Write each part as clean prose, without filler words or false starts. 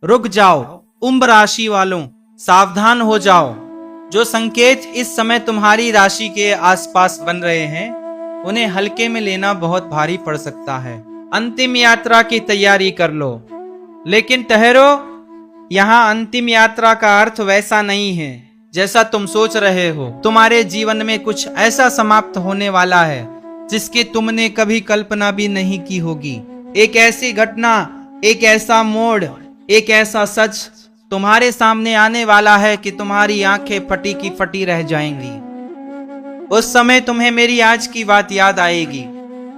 रुक जाओ कुंभ राशि वालों, सावधान हो जाओ। जो संकेत इस समय तुम्हारी राशि के आसपास बन रहे हैं उन्हें हल्के में लेना बहुत भारी पड़ सकता है। अंतिम यात्रा की तैयारी कर लो। लेकिन ठहरो, यहाँ अंतिम यात्रा का अर्थ वैसा नहीं है जैसा तुम सोच रहे हो। तुम्हारे जीवन में कुछ ऐसा समाप्त होने वाला है जिसकी तुमने कभी कल्पना भी नहीं की होगी। एक ऐसी घटना, एक ऐसा मोड़, एक ऐसा सच तुम्हारे सामने आने वाला है कि तुम्हारी आंखें फटी की फटी रह जाएंगी। उस समय तुम्हें मेरी आज की बात याद आएगी।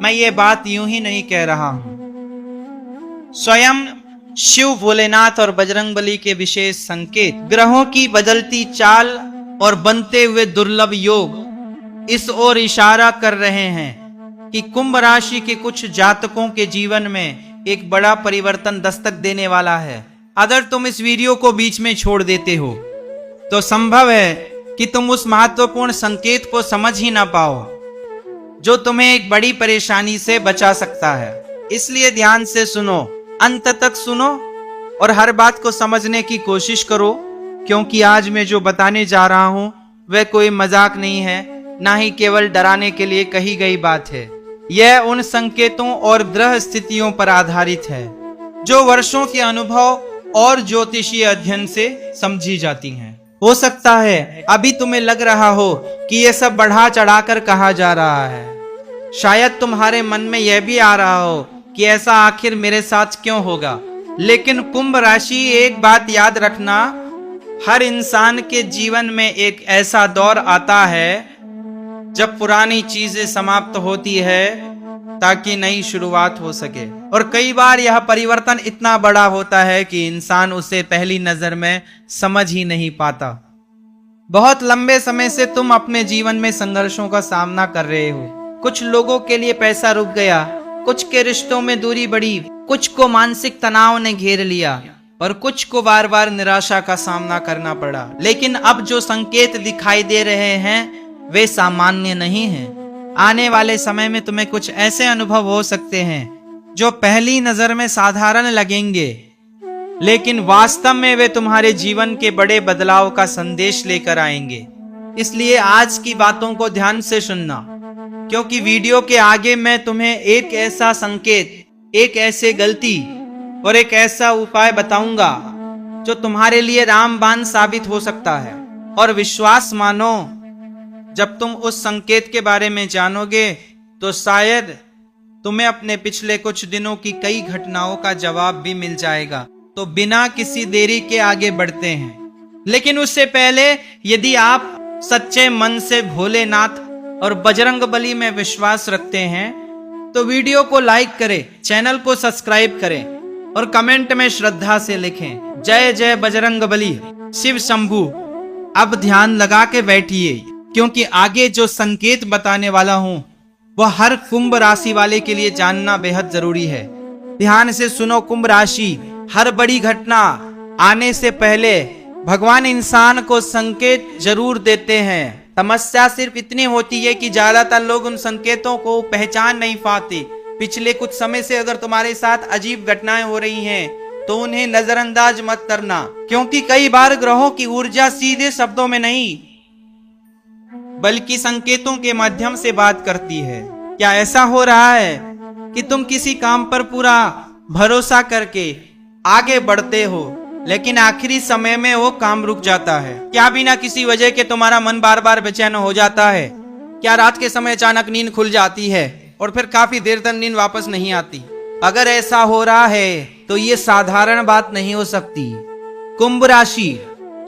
मैं ये बात यूं ही नहीं कह रहा हूं। स्वयं शिव, भोलेनाथ और बजरंगबली के विशेष संकेत, ग्रहों की बदलती चाल और बनते हुए दुर्लभ योग इस ओर इशारा कर रहे हैं कि कुंभ राशि के कुछ जातकों के जीवन में एक बड़ा परिवर्तन दस्तक देने वाला है। अगर तुम इस वीडियो को बीच में छोड़ देते हो तो संभव है कि तुम उस महत्वपूर्ण संकेत को समझ ही ना पाओ जो तुम्हें एक बड़ी परेशानी से बचा सकता है। इसलिए ध्यान से सुनो, अंत तक सुनो और हर बात को समझने की कोशिश करो, क्योंकि आज मैं जो बताने जा रहा हूं वह कोई मजाक नहीं है, ना ही केवल डराने के लिए कही गई बात है। यह उन संकेतों और ग्रह स्थितियों पर आधारित है जो वर्षों के अनुभव और ज्योतिषीय अध्ययन से समझी जाती हैं। हो सकता है अभी तुम्हें लग रहा हो कि यह सब बढ़ा चढ़ाकर कहा जा रहा है। शायद तुम्हारे मन में यह भी आ रहा हो कि ऐसा आखिर मेरे साथ क्यों होगा। लेकिन कुंभ राशि, एक बात याद रखना, हर इंसान के जीवन में एक ऐसा दौर आता है जब पुरानी चीजें समाप्त होती है ताकि नई शुरुआत हो सके। और कई बार यह परिवर्तन इतना बड़ा होता है कि इंसान उसे पहली नजर में समझ ही नहीं पाता। बहुत लंबे समय से तुम अपने जीवन में संघर्षों का सामना कर रहे हो। कुछ लोगों के लिए पैसा रुक गया, कुछ के रिश्तों में दूरी बढ़ी, कुछ को मानसिक तनाव ने घेर लिया और कुछ को बार बार निराशा का सामना करना पड़ा। लेकिन अब जो संकेत दिखाई दे रहे हैं वे सामान्य नहीं हैं। आने वाले समय में तुम्हें कुछ ऐसे अनुभव हो सकते हैं जो पहली नजर में साधारण लगेंगे, लेकिन वास्तव में वे तुम्हारे जीवन के बड़े बदलाव का संदेश लेकर आएंगे। इसलिए आज की बातों को ध्यान से सुनना, क्योंकि वीडियो के आगे मैं तुम्हें एक ऐसा संकेत, एक ऐसे गलती और एक ऐसा उपाय बताऊंगा जो तुम्हारे लिए रामबाण साबित हो सकता है। और विश्वास मानो, जब तुम उस संकेत के बारे में जानोगे तो शायद तुम्हें अपने पिछले कुछ दिनों की कई घटनाओं का जवाब भी मिल जाएगा। तो बिना किसी देरी के आगे बढ़ते हैं। लेकिन उससे पहले यदि आप सच्चे मन से भोलेनाथ और बजरंगबली में विश्वास रखते हैं तो वीडियो को लाइक करें, चैनल को सब्सक्राइब करें और कमेंट में श्रद्धा से लिखें, जय जय बजरंगबली, शिव शंभू। अब ध्यान लगा के बैठिए, क्योंकि आगे जो संकेत बताने वाला हूं वह हर कुंभ राशि वाले के लिए जानना बेहद जरूरी है। ध्यान से सुनो कुंभ राशि, हर बड़ी घटना आने से पहले भगवान इंसान को संकेत जरूर देते हैं। समस्या सिर्फ इतनी होती है कि ज्यादातर लोग उन संकेतों को पहचान नहीं पाते। पिछले कुछ समय से अगर तुम्हारे साथ अजीब घटनाएं हो रही हैं तो उन्हें नजरअंदाज मत करना, क्योंकि कई बार ग्रहों की ऊर्जा सीधे शब्दों में नहीं बल्कि संकेतों के माध्यम से बात करती है। क्या ऐसा हो रहा है कि तुम किसी काम पर पूरा भरोसा करके आगे बढ़ते हो लेकिन आखिरी समय में वो काम रुक जाता है? क्या बिना किसी वजह के तुम्हारा मन बार बार बेचैन हो जाता है? क्या रात के समय अचानक नींद खुल जाती है और फिर काफी देर तक नींद वापस नहीं आती? अगर ऐसा हो रहा है तो ये साधारण बात नहीं हो सकती। कुंभ राशि,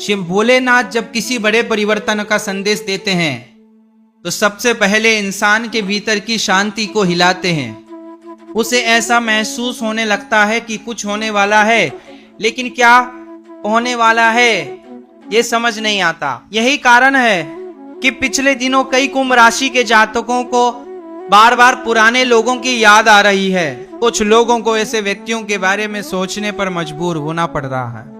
शिव भोलेनाथ जब किसी बड़े परिवर्तन का संदेश देते हैं तो सबसे पहले इंसान के भीतर की शांति को हिलाते हैं। उसे ऐसा महसूस होने लगता है कि कुछ होने वाला है, लेकिन क्या होने वाला है ये समझ नहीं आता। यही कारण है कि पिछले दिनों कई कुंभ राशि के जातकों को बार बार पुराने लोगों की याद आ रही है। कुछ लोगों को ऐसे व्यक्तियों के बारे में सोचने पर मजबूर होना पड़ रहा है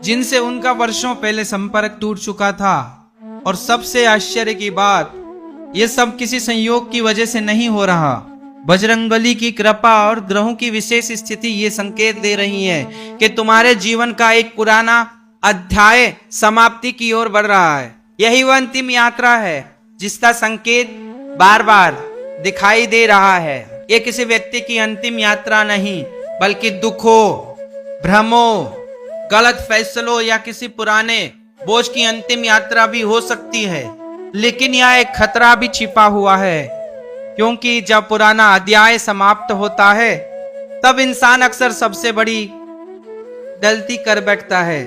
जिनसे उनका वर्षों पहले संपर्क टूट चुका था। और सबसे आश्चर्य की बात, ये सब किसी संयोग की वजह से नहीं हो रहा, बजरंगबली की कृपा और ग्रहों की विशेष स्थिति ये संकेत दे रही है कि तुम्हारे जीवन का एक पुराना अध्याय समाप्ति की ओर बढ़ रहा है। यही वह अंतिम यात्रा है जिसका संकेत बार बार दिखाई दे रहा है। ये किसी व्यक्ति की अंतिम यात्रा नहीं, बल्कि दुखों, भ्रमों, गलत फैसलों या किसी पुराने बोझ की अंतिम यात्रा भी हो सकती है। लेकिन यह एक खतरा भी छिपा हुआ है, क्योंकि जब पुराना अध्याय समाप्त होता है तब इंसान अक्सर सबसे बड़ी गलती कर बैठता है।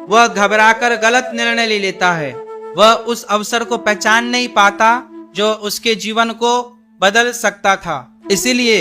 वह घबराकर गलत निर्णय ले लेता है। वह उस अवसर को पहचान नहीं पाता जो उसके जीवन को बदल सकता था। इसीलिए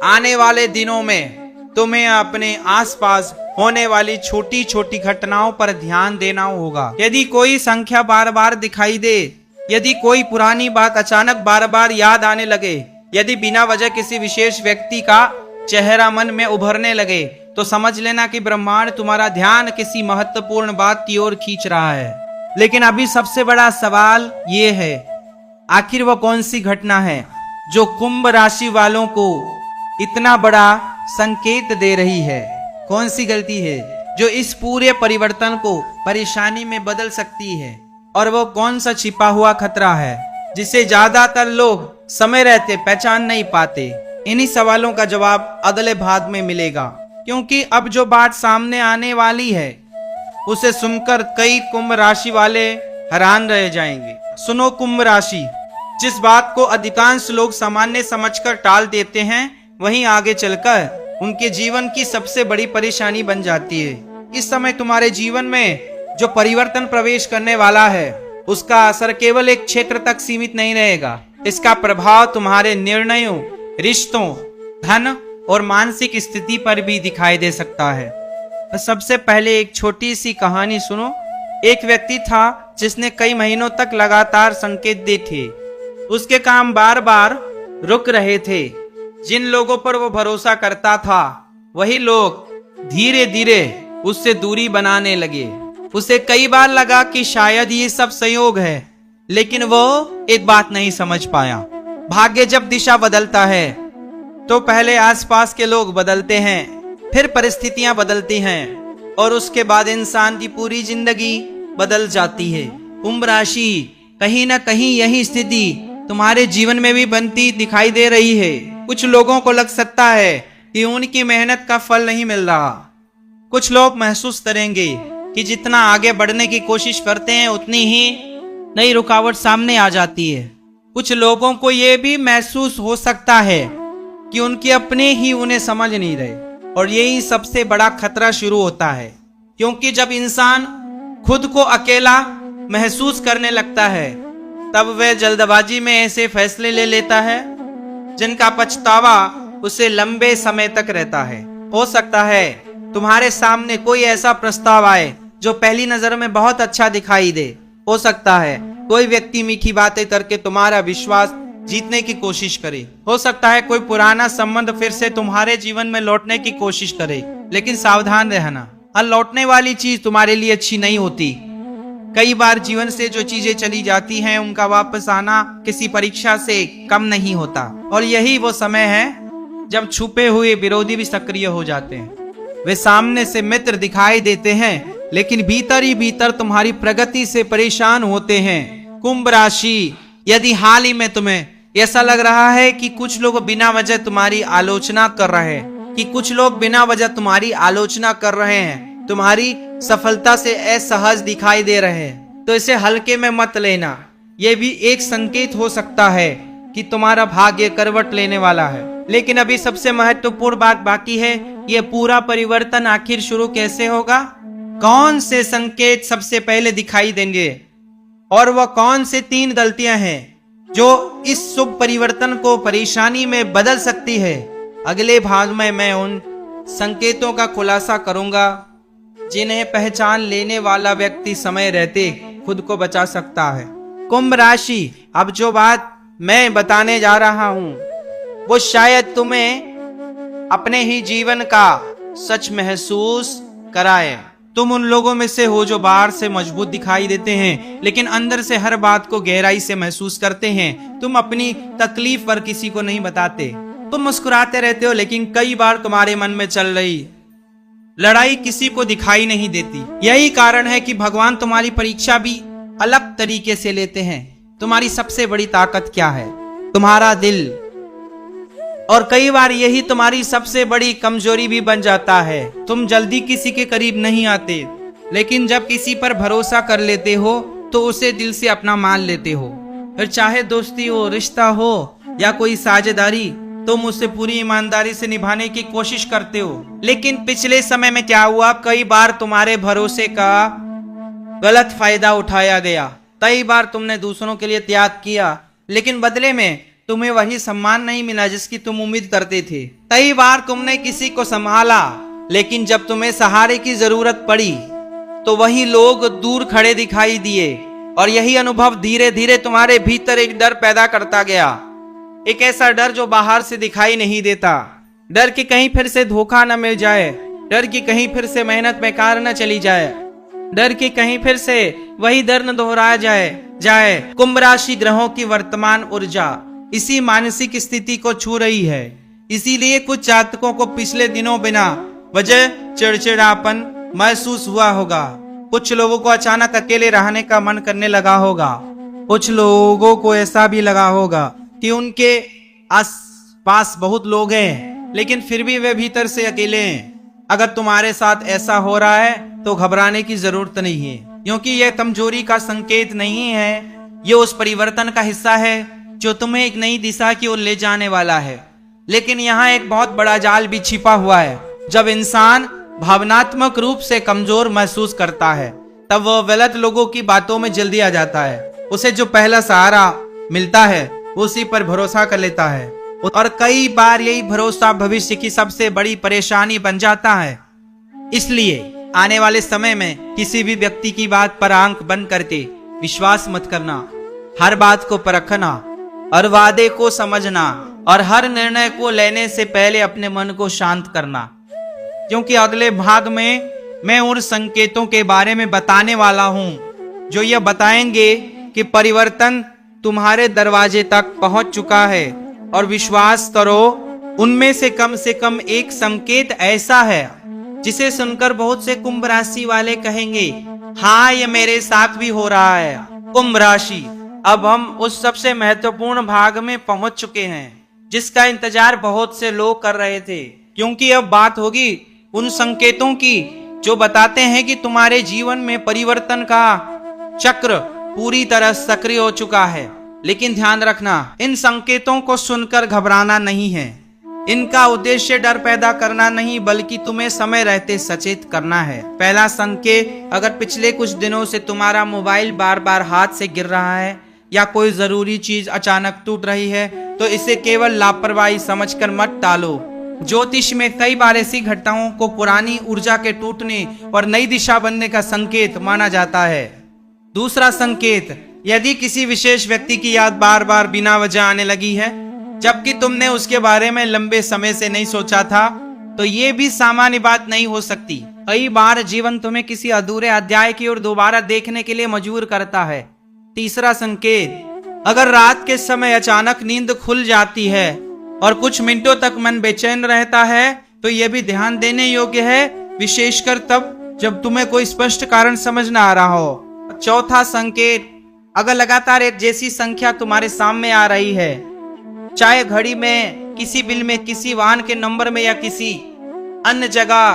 आने वाले दिनों में तुम्हें अपने आसपास होने वाली छोटी छोटी घटनाओं पर ध्यान देना होगा। यदि कोई संख्या बार बार दिखाई दे, यदि कोई पुरानी बात अचानक बार बार याद आने लगे, यदि बिना वजह किसी विशेष व्यक्ति का चेहरा मन में उभरने लगे, तो समझ लेना कि ब्रह्मांड तुम्हारा ध्यान किसी महत्वपूर्ण बात की ओर खींच रहा है। लेकिन अभी सबसे बड़ा सवाल ये है, आखिर वह कौन सी घटना है जो कुंभ राशि वालों को इतना बड़ा संकेत दे रही है? कौन सी गलती है जो इस पूरे परिवर्तन को परेशानी में बदल सकती है? और वो कौन सा छिपा हुआ खतरा है जिसे ज्यादातर लोग समय रहते पहचान नहीं पाते? इन्हीं सवालों का जवाब अगले भाग में मिलेगा, क्योंकि अब जो बात सामने आने वाली है उसे सुनकर कई कुंभ राशि वाले हैरान रह जाएंगे। सुनो कुंभ राशि, जिस बात को अधिकांश लोग सामान्य समझकर टाल देते हैं, वहीं आगे चलकर उनके जीवन की सबसे बड़ी परेशानी बन जाती है। इस समय तुम्हारे जीवन में जो परिवर्तन प्रवेश करने वाला है, उसका असर केवल एक क्षेत्र तक सीमित नहीं रहेगा। इसका प्रभाव तुम्हारे निर्णयों, रिश्तों, धन और मानसिक स्थिति पर भी दिखाई दे सकता है। सबसे पहले एक छोटी सी कहानी सुनो। एक व्यक्ति था जिसने कई महीनों तक लगातार संकेत दिए थे। उसके काम बार बार रुक रहे थे। जिन लोगों पर वो भरोसा करता था, वही लोग धीरे धीरे उससे दूरी बनाने लगे। उसे कई बार लगा कि शायद ये सब संयोग है, लेकिन वो एक बात नहीं समझ पाया। भाग्य जब दिशा बदलता है तो पहले आसपास के लोग बदलते हैं, फिर परिस्थितियां बदलती हैं और उसके बाद इंसान की पूरी जिंदगी बदल जाती है। कुंभ राशि, कहीं ना कहीं यही स्थिति तुम्हारे जीवन में भी बनती दिखाई दे रही है। कुछ लोगों को लग सकता है कि उनकी मेहनत का फल नहीं मिल रहा। कुछ लोग महसूस करेंगे कि जितना आगे बढ़ने की कोशिश करते हैं, उतनी ही नई रुकावट सामने आ जाती है। कुछ लोगों को यह भी महसूस हो सकता है कि उनके अपने ही उन्हें समझ नहीं रहे, और यही सबसे बड़ा खतरा शुरू होता है, क्योंकि जब इंसान खुद को अकेला महसूस करने लगता है, तब वह जल्दबाजी में ऐसे फैसले ले लेता है जिनका पछतावा उसे लंबे समय तक रहता है। हो सकता है तुम्हारे सामने कोई ऐसा प्रस्ताव आए जो पहली नजर में बहुत अच्छा दिखाई दे। हो सकता है कोई व्यक्ति मीठी बातें करके तुम्हारा विश्वास जीतने की कोशिश करे। हो सकता है कोई पुराना संबंध फिर से तुम्हारे जीवन में लौटने की कोशिश करे। लेकिन सावधान रहना, लौटने वाली चीज तुम्हारे लिए अच्छी नहीं होती। कई बार जीवन से जो चीजें चली जाती हैं, उनका वापस आना किसी परीक्षा से कम नहीं होता। और यही वो समय है जब छुपे हुए विरोधी भी सक्रिय हो जाते हैं। वे सामने से मित्र दिखाई देते हैं, लेकिन भीतर ही भीतर तुम्हारी प्रगति से परेशान होते हैं। कुंभ राशि, यदि हाल ही में तुम्हें ऐसा लग रहा है कि कुछ लोग बिना वजह तुम्हारी आलोचना कर रहे हैं, तुम्हारी सफलता से असहज दिखाई दे रहे हैं, तो इसे हल्के में मत लेना। यह भी एक संकेत हो सकता है कि तुम्हारा भाग्य करवट लेने वाला है। लेकिन अभी सबसे महत्वपूर्ण बात बाकी है, यह पूरा परिवर्तन आखिर शुरू कैसे होगा? कौन से संकेत सबसे पहले दिखाई देंगे? और वह कौन से 3 गलतियां हैं जो इस शुभ परिवर्तन को परेशानी में बदल सकती है? अगले भाग में मैं उन संकेतों का खुलासा करूंगा जिन्हें पहचान लेने वाला व्यक्ति समय रहते खुद को बचा सकता है। कुंभ राशि, अब जो बात मैं बताने जा रहा हूं वो शायद तुम्हें अपने ही जीवन का सच महसूस कराए। तुम उन लोगों में से हो जो बाहर से मजबूत दिखाई देते हैं लेकिन अंदर से हर बात को गहराई से महसूस करते हैं। तुम अपनी तकलीफ पर किसी को नहीं बताते। तुम मुस्कुराते रहते हो लेकिन कई बार तुम्हारे मन में चल रही लड़ाई किसी को दिखाई नहीं देती। यही कारण है कि भगवान तुम्हारी परीक्षा भी अलग तरीके से लेते हैं। तुम्हारी सबसे बड़ी ताकत क्या है? तुम्हारा दिल। और कई बार यही तुम्हारी सबसे बड़ी कमजोरी भी बन जाता है। तुम जल्दी किसी के करीब नहीं आते, लेकिन जब किसी पर भरोसा कर लेते हो तो उसे दिल से अपना मान लेते हो। फिर चाहे दोस्ती हो, रिश्ता हो या कोई साझेदारी, तुम उसे पूरी ईमानदारी से निभाने की कोशिश करते हो। लेकिन पिछले समय में क्या हुआ? कई बार तुम्हारे भरोसे का गलत फायदा उठाया गया। कई बार तुमने दूसरों के लिए त्याग किया लेकिन बदले में तुम्हें वही सम्मान नहीं मिला जिसकी तुम उम्मीद करते थे। कई बार तुमने किसी को संभाला लेकिन जब तुम्हें सहारे की जरूरत पड़ी तो वही लोग दूर खड़े दिखाई दिए। और यही अनुभव धीरे धीरे तुम्हारे भीतर एक डर पैदा करता गया। एक ऐसा डर जो बाहर से दिखाई नहीं देता। डर कि कहीं फिर से धोखा न मिल जाए, डर कि कहीं फिर से मेहनत बेकार न चली जाए, डर कि कहीं फिर से वही डर न दोहराया जाए। कुंभ राशि ग्रहों की वर्तमान ऊर्जा इसी मानसिक स्थिति को छू रही है। इसीलिए कुछ जातकों को पिछले दिनों बिना वजह चिड़चिड़ापन महसूस हुआ होगा। कुछ लोगों को अचानक अकेले रहने का मन करने लगा होगा। कुछ लोगों को ऐसा भी लगा होगा कि उनके आस पास बहुत लोग हैं लेकिन फिर भी वे भीतर से अकेले हैं। अगर तुम्हारे साथ ऐसा हो रहा है तो घबराने की जरूरत नहीं है, क्योंकि यह कमजोरी का संकेत नहीं है। ये उस परिवर्तन का हिस्सा है जो तुम्हें एक नई दिशा की ओर ले जाने वाला है। लेकिन यहाँ एक बहुत बड़ा जाल भी छिपा हुआ है। जब इंसान भावनात्मक रूप से कमजोर महसूस करता है तब वह गलत लोगों की बातों में जल्दी आ जाता है। उसे जो पहला सहारा मिलता है उसी पर भरोसा कर लेता है और कई बार यही भरोसा भविष्य की सबसे बड़ी परेशानी बन जाता है। इसलिए आने वाले समय में किसी भी व्यक्ति की बात पर आंख बंद करके विश्वास मत करना। हर बात को परखना और वादे को समझना और हर निर्णय को लेने से पहले अपने मन को शांत करना, क्योंकि अगले भाग में मैं उन संकेतों के बारे में बताने वाला हूं जो यह बताएंगे कि परिवर्तन तुम्हारे दरवाजे तक पहुंच चुका है। और विश्वास करो, उनमें से कम एक संकेत ऐसा है जिसे सुनकर बहुत से कुंभ राशि वाले कहेंगे, हाँ ये मेरे साथ भी हो रहा है। कुंभ राशि, अब हम उस सबसे महत्वपूर्ण भाग में पहुंच चुके हैं जिसका इंतजार बहुत से लोग कर रहे थे, क्योंकि अब बात होगी उन संकेतों की जो बताते हैं कि तुम्हारे जीवन में परिवर्तन का चक्र पूरी तरह सक्रिय हो चुका है। लेकिन ध्यान रखना, इन संकेतों को सुनकर घबराना नहीं है। इनका उद्देश्य डर पैदा करना नहीं बल्कि तुम्हें समय रहते सचेत करना है। पहला संकेत, अगर पिछले कुछ दिनों से तुम्हारा मोबाइल बार बार हाथ से गिर रहा है या कोई जरूरी चीज अचानक टूट रही है तो इसे केवल लापरवाही समझकर मत टालो। ज्योतिष में कई बार ऐसी घटनाओं को पुरानी ऊर्जा के टूटने और नई दिशा बनने का संकेत माना जाता है। दूसरा संकेत, यदि किसी विशेष व्यक्ति की याद बार बार बिना वजह आने लगी है जबकि तुमने उसके बारे में लंबे समय से नहीं सोचा था, तो ये भी सामान्य बात नहीं हो सकती। कई बार जीवन तुम्हें किसी अधूरे अध्याय की ओर दोबारा देखने के लिए मजबूर करता है। तीसरा संकेत, अगर रात के समय अचानक नींद खुल जाती है और कुछ मिनटों तक मन बेचैन रहता है तो यह भी ध्यान देने योग्य है, विशेषकर तब जब तुम्हें कोई स्पष्ट कारण समझ न आ रहा हो। चौथा संकेत, अगर लगातार एक जैसी संख्या तुम्हारे सामने आ रही है, चाहे घड़ी में, किसी बिल में, किसी वाहन के नंबर में या किसी अन्य जगह,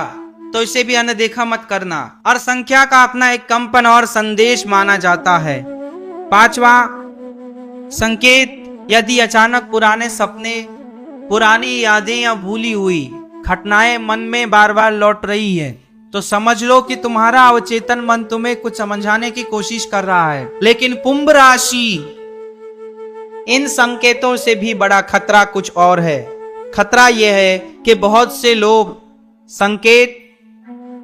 तो इसे भी अनदेखा मत करना। और संख्या का अपना एक कंपन और संदेश माना जाता है। पांचवा संकेत, यदि अचानक पुराने सपने, पुरानी यादें या भूली हुई घटनाएं मन में बार बार लौट रही है तो समझ लो कि तुम्हारा अवचेतन मन तुम्हें कुछ समझाने की कोशिश कर रहा है। लेकिन कुंभ राशि, इन संकेतों से भी बड़ा खतरा कुछ और है। खतरा यह है कि बहुत से लोग संकेत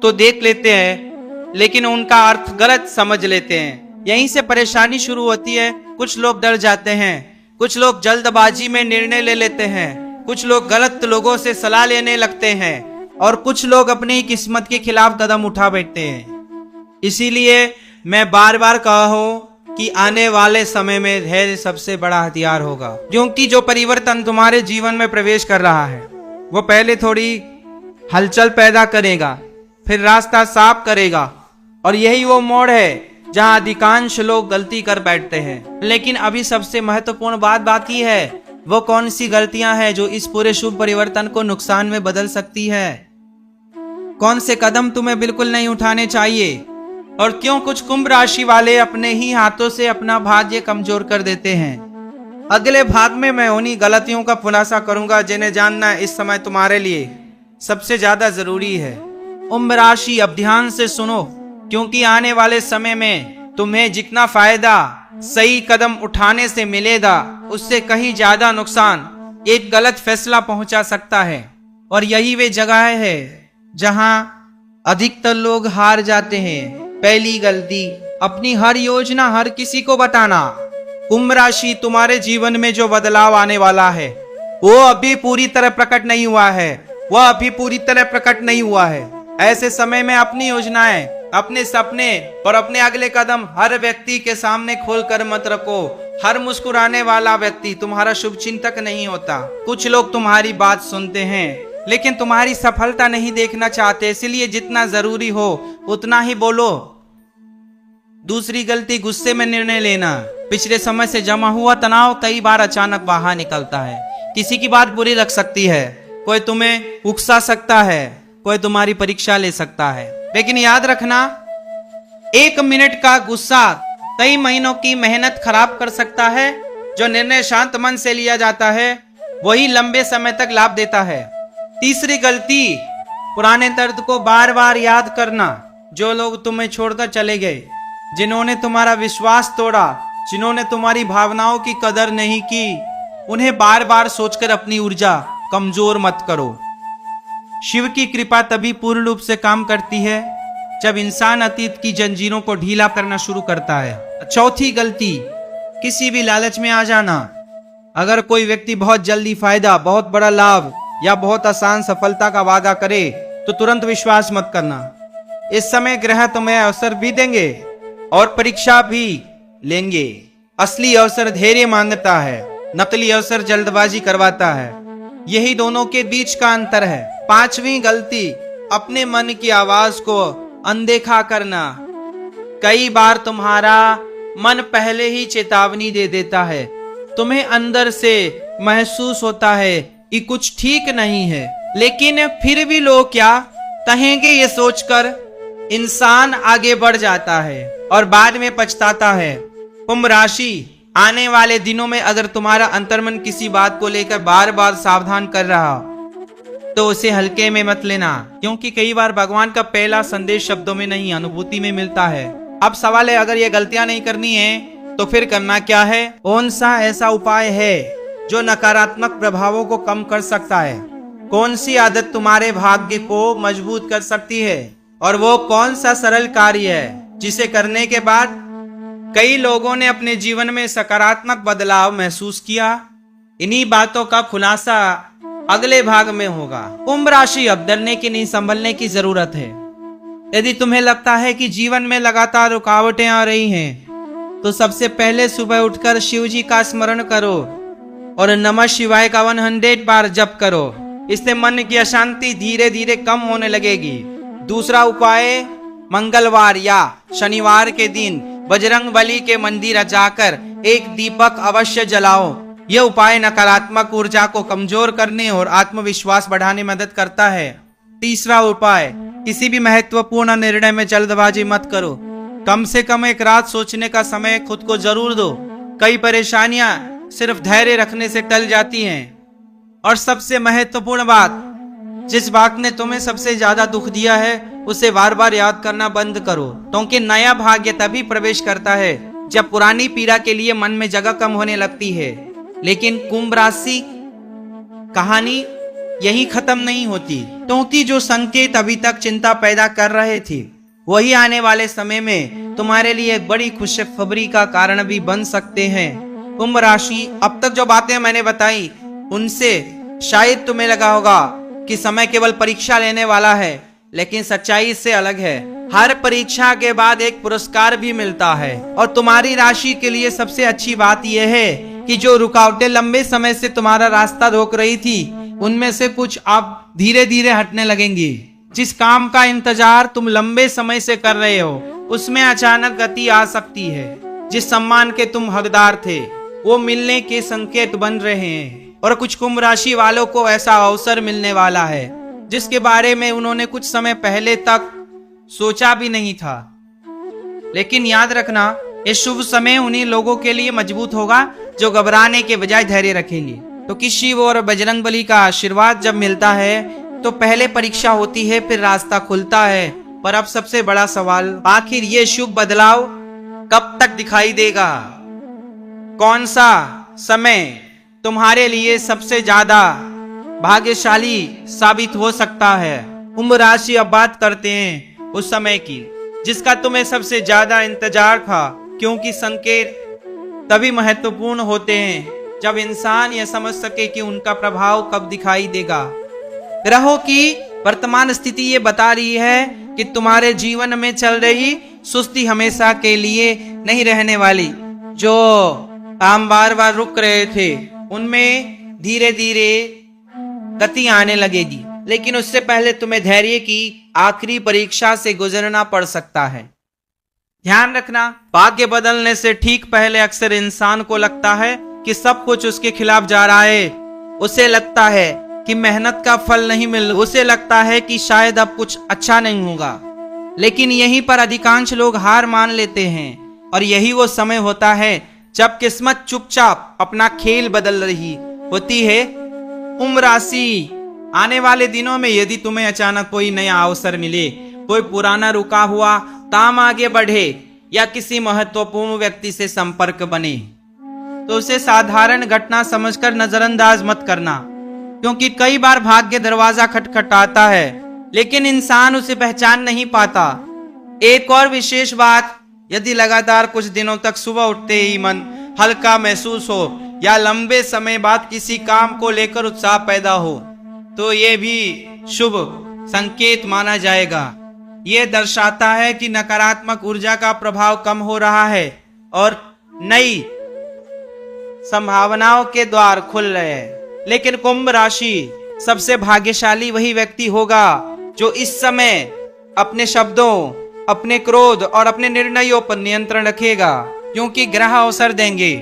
तो देख लेते हैं लेकिन उनका अर्थ गलत समझ लेते हैं। यहीं से परेशानी शुरू होती है। कुछ लोग डर जाते हैं, कुछ लोग जल्दबाजी में निर्णय ले लेते हैं, कुछ लोग गलत लोगों से सलाह लेने लगते हैं और कुछ लोग अपनी किस्मत के खिलाफ कदम उठा बैठते हैं। इसीलिए मैं बार बार कहा हूं कि आने वाले समय में धैर्य सबसे बड़ा हथियार होगा, क्योंकि जो परिवर्तन तुम्हारे जीवन में प्रवेश कर रहा है वो पहले थोड़ी हलचल पैदा करेगा, फिर रास्ता साफ करेगा, और यही वो मोड़ है जहां अधिकांश लोग गलती कर बैठते हैं। लेकिन अभी सबसे महत्वपूर्ण बात बाकी है, वो कौन सी गलतियां हैं जो इस पूरे शुभ परिवर्तन को नुकसान में बदल सकती है। कौन से कदम तुम्हें बिल्कुल नहीं उठाने चाहिए, और क्यों कुछ कुंभ राशि वाले अपने ही हाथों से अपना भाग्य कमजोर कर देते हैं। अगले भाग में मैं उन्हीं गलतियों का खुलासा करूंगा जिन्हें जानना इस समय तुम्हारे लिए सबसे ज्यादा जरूरी है। कुंभ राशि, अब ध्यान से सुनो, क्योंकि आने वाले समय में तुम्हें जितना फायदा सही कदम उठाने से मिलेगा, उससे कहीं ज्यादा नुकसान एक गलत फैसला पहुंचा सकता है। और यही वे जगह है जहां अधिकतर लोग हार जाते हैं। पहली गलती, अपनी हर योजना हर किसी को बताना। कुंभ राशि, तुम्हारे जीवन में जो बदलाव आने वाला है वो अभी पूरी तरह प्रकट नहीं हुआ है, वह अभी पूरी तरह प्रकट नहीं हुआ है। ऐसे समय में अपनी योजनाएं, अपने सपने और अपने अगले कदम हर व्यक्ति के सामने खोलकर मत रखो। हर मुस्कुराने वाला व्यक्ति तुम्हारा शुभ चिंतक नहीं होता। कुछ लोग तुम्हारी बात सुनते हैं लेकिन तुम्हारी सफलता नहीं देखना चाहते, इसलिए जितना जरूरी हो उतना ही बोलो। दूसरी गलती, गुस्से में निर्णय लेना। पिछले समय से जमा हुआ तनाव कई बार अचानक बाहर निकलता है। किसी की बात बुरी लग सकती है, कोई तुम्हें उकसा सकता है, कोई तुम्हारी परीक्षा ले सकता है। लेकिन याद रखना, 1 मिनट का गुस्सा कई महीनों की मेहनत खराब कर सकता है। जो निर्णय शांत मन से लिया जाता है वही लंबे समय तक लाभ देता है। तीसरी गलती, पुराने दर्द को बार बार याद करना। जो लोग तुम्हें छोड़कर चले गए, जिन्होंने तुम्हारा विश्वास तोड़ा, जिन्होंने तुम्हारी भावनाओं की कदर नहीं की, उन्हें बार बार सोचकर अपनी ऊर्जा कमजोर मत करो। शिव की कृपा तभी पूर्ण रूप से काम करती है जब इंसान अतीत की जंजीरों को ढीला करना शुरू करता है। चौथी गलती, किसी भी लालच में आ जाना। अगर कोई व्यक्ति बहुत जल्दी फायदा, बहुत बड़ा लाभ या बहुत आसान सफलता का वादा करे तो तुरंत विश्वास मत करना। इस समय ग्रह तुम्हें अवसर भी देंगे और परीक्षा भी लेंगे। असली अवसर धैर्य मांगता है, नकली अवसर जल्दबाजी करवाता है। यही दोनों के बीच का अंतर है। पांचवी गलती, अपने मन की आवाज को अनदेखा करना। कई बार तुम्हारा मन पहले ही चेतावनी दे देता है। तुम्हें अंदर से महसूस होता है कि कुछ ठीक नहीं है, लेकिन फिर भी लोग क्या कहेंगे ये सोचकर इंसान आगे बढ़ जाता है और बाद में पछताता है। कुंभ राशि, आने वाले दिनों में अगर तुम्हारा अंतर्मन किसी बात को लेकर बार बार सावधान कर रहा तो उसे हल्के में मत लेना, क्योंकि कई बार भगवान का पहला संदेश शब्दों में नहीं अनुभूति में मिलता है। अब सवाल है, अगर ये गलतियां नहीं करनी है तो फिर करना क्या है? कौन सा ऐसा उपाय है जो नकारात्मक प्रभावों को कम कर सकता है? कौन सी आदत तुम्हारे भाग्य को मजबूत कर सकती है? और वो कौन सा सरल कार्य है जिसे करने के बाद कई लोगों ने अपने जीवन में सकारात्मक बदलाव महसूस किया? इन्हीं बातों का खुलासा अगले भाग में होगा। कुंभ राशि, अब डरने की नहीं, संभलने की जरूरत है। यदि तुम्हें लगता है कि जीवन में लगातार रुकावटें आ रही हैं, तो सबसे पहले सुबह उठकर शिव जी का स्मरण करो और नमः शिवाय का 100 बार जप करो। इससे मन की अशांति धीरे धीरे कम होने लगेगी। दूसरा उपाय, मंगलवार या शनिवार के दिन बजरंग बली के मंदिर जाकर एक दीपक अवश्य जलाओ। यह उपाय नकारात्मक ऊर्जा को कमजोर करने और आत्मविश्वास बढ़ाने में मदद करता है। तीसरा उपाय, किसी भी महत्वपूर्ण निर्णय में जल्दबाजी मत करो। कम से कम एक रात सोचने का समय खुद को जरूर दो। कई परेशानियां सिर्फ धैर्य रखने से टल जाती हैं। और सबसे महत्वपूर्ण बात, जिस बात ने तुम्हें सबसे ज्यादा दुख दिया है उसे बार बार याद करना बंद करो, क्योंकि नया भाग्य तभी प्रवेश करता है जब पुरानी पीड़ा के लिए मन में जगह कम होने लगती है। लेकिन कुंभ राशि कहानी यही खत्म नहीं होती, क्योंकि जो संकेत अभी तक चिंता पैदा कर रहे थे वही आने वाले समय में तुम्हारे लिए एक बड़ी खुशखबरी का कारण भी बन सकते हैं। कुंभ राशि, अब तक जो बातें मैंने बताई उनसे शायद तुम्हें लगा होगा कि समय केवल परीक्षा लेने वाला है, लेकिन सच्चाई इससे अलग है। हर परीक्षा के बाद एक पुरस्कार भी मिलता है। और तुम्हारी राशि के लिए सबसे अच्छी बात यह है कि जो रुकावटें लंबे समय से तुम्हारा रास्ता रोक रही थी, उनमें से कुछ अब धीरे धीरे हटने लगेंगी। जिस काम का इंतजार तुम लंबे समय से कर रहे हो, उसमें अचानक गति आ सकती है। जिस सम्मान के तुम हकदार थे, वो मिलने के संकेत बन रहे हैं। और कुछ कुंभ राशि वालों को ऐसा अवसर मिलने वाला है जिसके बारे में उन्होंने कुछ समय पहले तक सोचा भी नहीं था। लेकिन याद रखना, ये शुभ समय उन्हीं लोगों के लिए मजबूत होगा जो घबराने के बजाय धैर्य रखेंगे। क्योंकि शिव और बजरंगबली का आशीर्वाद जब मिलता है तो पहले परीक्षा होती है, फिर रास्ता खुलता है। पर अब सबसे बड़ा सवाल, आखिर ये शुभ बदलाव कब तक दिखाई देगा? कौन सा समय तुम्हारे लिए सबसे ज्यादा भाग्यशाली साबित हो सकता है? कुंभ राशि, अब बात करते हैं उस समय की जिसका तुम्हें सबसे ज्यादा इंतजार था। क्योंकि संकेत तभी महत्वपूर्ण होते हैं जब इंसान यह समझ सके कि उनका प्रभाव कब दिखाई देगा। ग्रहों की वर्तमान स्थिति ये बता रही है कि तुम्हारे जीवन में चल रही सुस्ती हमेशा के लिए नहीं रहने वाली। जो काम बार बार रुक रहे थे, उनमें धीरे धीरे गति आने लगेगी। लेकिन उससे पहले तुम्हें धैर्य की आखिरी परीक्षा से गुजरना पड़ सकता है। ध्यान रखना, भाग्य बदलने से ठीक पहले अक्सर इंसान को लगता है कि सब कुछ उसके खिलाफ जा रहा है। उसे लगता है कि मेहनत का फल नहीं मिल, उसे लगता है कि शायद अब कुछ अच्छा नहीं होगा। लेकिन यहीं पर अधिकांश लोग हार मान लेते हैं। और यही वो समय होता है जब किस्मत चुपचाप अपना खेल बदल रही होती है। कुंभ राशि, आने वाले दिनों में यदि तुम्हें अचानक कोई नया अवसर मिले, कोई पुराना रुका हुआ काम आगे बढ़े या किसी महत्वपूर्ण व्यक्ति से संपर्क बने, तो उसे साधारण घटना समझकर नजरअंदाज मत करना। क्योंकि कई बार भाग्य दरवाजा खटखटाता है, लेकिन इंसान उसे पहचान नहीं पाता। एक और विशेष बात, यदि लगातार कुछ दिनों तक सुबह उठते ही मन हल्का महसूस हो या लंबे समय बाद किसी काम को लेकर उत्साह पैदा हो, तो ये भी शुभ संकेत माना जाएगा। ये दर्शाता है कि नकारात्मक ऊर्जा का प्रभाव कम हो रहा है और नई संभावनाओं के द्वार खुल रहे हैं। लेकिन कुंभ राशि, सबसे भाग्यशाली वही व्यक्ति होगा जो इस समय अपने शब्दों, अपने क्रोध और अपने निर्णयों पर नियंत्रण रखेगा। क्योंकि ग्रह अवसर देंगे,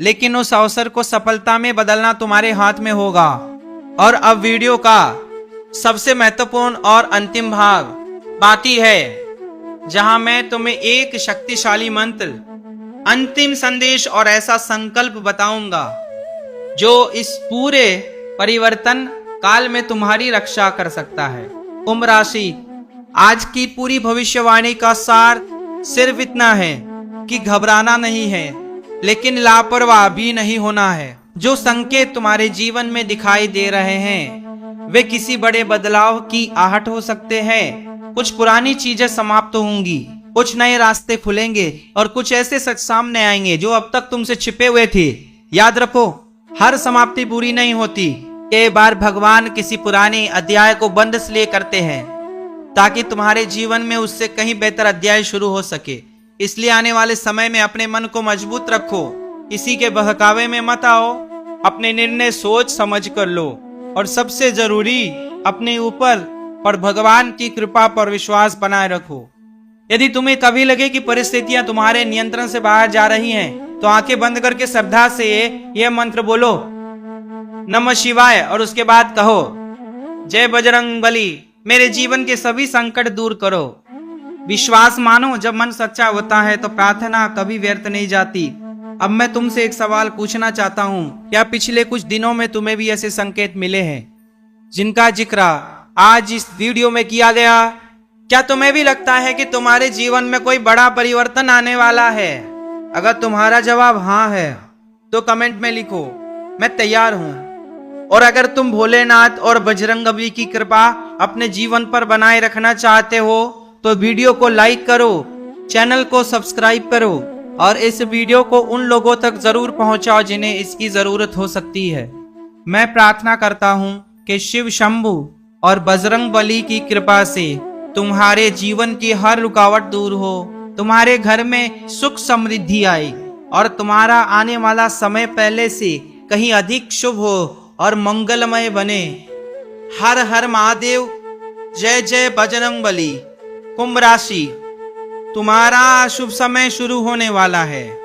लेकिन उस अवसर को सफलता में बदलना तुम्हारे हाथ में होगा। और अब वीडियो का सबसे महत्वपूर्ण और अंतिम भाग बाकी है, जहां मैं तुम्हें एक शक्तिशाली मंत्र, अंतिम संदेश और ऐसा संकल्प बताऊंगा जो इस पूरे परिवर्तन काल में तुम्हारी रक्षा कर सकता है। कुंभ राशि, आज की पूरी भविष्यवाणी का सार सिर्फ इतना है कि घबराना नहीं है, लेकिन लापरवाह भी नहीं होना है। जो संकेत तुम्हारे जीवन में दिखाई दे रहे हैं, वे किसी बड़े बदलाव की आहट हो सकते हैं। कुछ पुरानी चीजें समाप्त होंगी, कुछ नए रास्ते खुलेंगे और कुछ ऐसे सच सामने आएंगे जो अब तक तुमसे छिपे हुए थे। याद रखो, हर समाप्ति बुरी नहीं होती। कई बार भगवान किसी पुराने अध्याय को बंद इसलिए करते हैं ताकि तुम्हारे जीवन में उससे कहीं बेहतर अध्याय शुरू हो सके। इसलिए आने वाले समय में अपने मन को मजबूत रखो, किसी के बहकावे में मत आओ, अपने निर्णय सोच समझ कर लो और सबसे जरूरी अपने ऊपर और भगवान की कृपा पर विश्वास बनाए रखो। यदि तुम्हें कभी लगे कि परिस्थितियां तुम्हारे नियंत्रण से बाहर जा रही हैं, तो आंखें बंद करके श्रद्धा से यह मंत्र बोलो, नमः शिवाय, और उसके बाद कहो, जय बजरंगबली, मेरे जीवन के सभी संकट दूर करो। विश्वास मानो, जब मन सच्चा होता है तो प्रार्थना कभी व्यर्थ नहीं जाती। अब मैं तुमसे एक सवाल पूछना चाहता हूँ, क्या पिछले कुछ दिनों में तुम्हें भी ऐसे संकेत मिले हैं जिनका जिक्र आज इस वीडियो में किया गया? क्या तुम्हें भी लगता है कि तुम्हारे जीवन में कोई बड़ा परिवर्तन आने वाला है? अगर तुम्हारा जवाब हाँ है तो कमेंट में लिखो, मैं तैयार हूँ। और अगर तुम भोलेनाथ और बजरंगबली की कृपा अपने जीवन पर बनाए रखना चाहते हो तो वीडियो को लाइक करो, चैनल को सब्सक्राइब करो और इस वीडियो को उन लोगों तक जरूर पहुंचाओ जिन्हें इसकी जरूरत हो सकती है। मैं प्रार्थना करता हूं कि शिव शंभु और बजरंग बली की कृपा से तुम्हारे जीवन की हर रुकावट दूर हो, तुम्हारे घर में सुख समृद्धि आए और तुम्हारा आने वाला समय पहले से कहीं अधिक शुभ हो और मंगलमय बने। हर हर महादेव। जय जय बजरंग बली। कुंभ राशि, तुम्हारा शुभ समय शुरू होने वाला है।